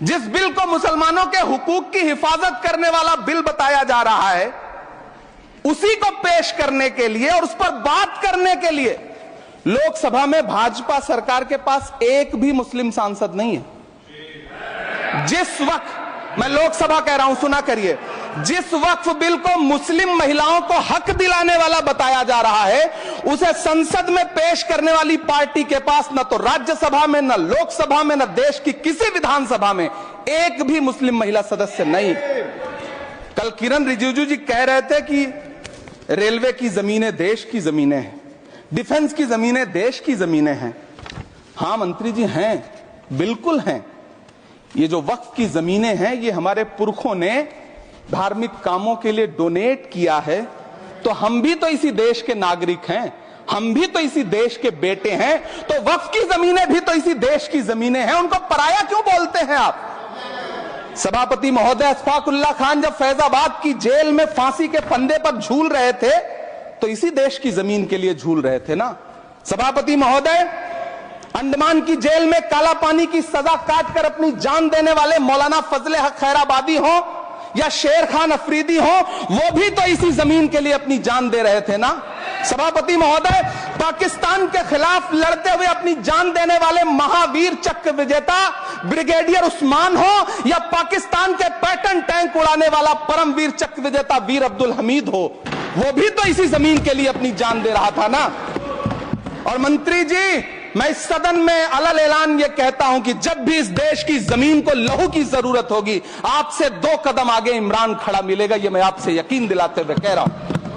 जिस बिल को मुसलमानों के हुकूक की हिफाजत करने वाला बिल बताया जा रहा है, उसी को पेश करने के लिए और उस पर बात करने के लिए लोकसभा में भाजपा सरकार के पास एक भी मुस्लिम सांसद नहीं है। जिस वक्त, मैं लोकसभा कह रहा हूं, सुना करिए, जिस वक्फ बिल को मुस्लिम महिलाओं को हक दिलाने वाला बताया जा रहा है, उसे संसद में पेश करने वाली पार्टी के पास न तो राज्यसभा में, न लोकसभा में, न देश की किसी विधानसभा में एक भी मुस्लिम महिला सदस्य नहीं। कल किरण रिजिजू जी कह रहे थे कि रेलवे की जमीनें देश की जमीनें हैं, डिफेंस की जमीनें देश की जमीनें हैं। हां मंत्री जी, हैं, बिल्कुल हैं। ये जो वक्फ की जमीनें हैं, ये हमारे पुरखों ने धार्मिक कामों के लिए डोनेट किया है, तो हम भी तो इसी देश के नागरिक हैं, हम भी तो इसी देश के बेटे हैं, तो वक्फ की जमीनें भी तो इसी देश की जमीनें हैं, उनको पराया क्यों बोलते हैं आप? सभापति महोदय अशफाकुल्लाह खान जब फैजाबाद की जेल में फांसी के फंदे पर झूल रहे थे, तो इसी देश की जमीन के लिए झूल रहे थे ना। सभापति महोदय, अंडमान की जेल में काला पानी की सजा काटकर अपनी जान देने वाले मौलाना फजले हक खैराबादी हो या शेर खान अफरीदी हो, वो भी तो इसी जमीन के लिए अपनी जान दे रहे थे ना। सभापति महोदय, पाकिस्तान के खिलाफ लड़ते हुए अपनी जान देने वाले महावीर चक्र विजेता ब्रिगेडियर उस्मान हो या पाकिस्तान के पैटर्न टैंक उड़ाने वाला परमवीर चक्र विजेता वीर अब्दुल हमीद हो, वो भी तो इसी जमीन के लिए अपनी जान दे रहा था ना। और मंत्री जी, मैं इस सदन में अलग ऐलान ये कहता हूं कि जब भी इस देश की जमीन को लहू की जरूरत होगी, आपसे 2 कदम आगे इमरान खड़ा मिलेगा, ये मैं आपसे यकीन दिलाते हुए कह रहा हूं।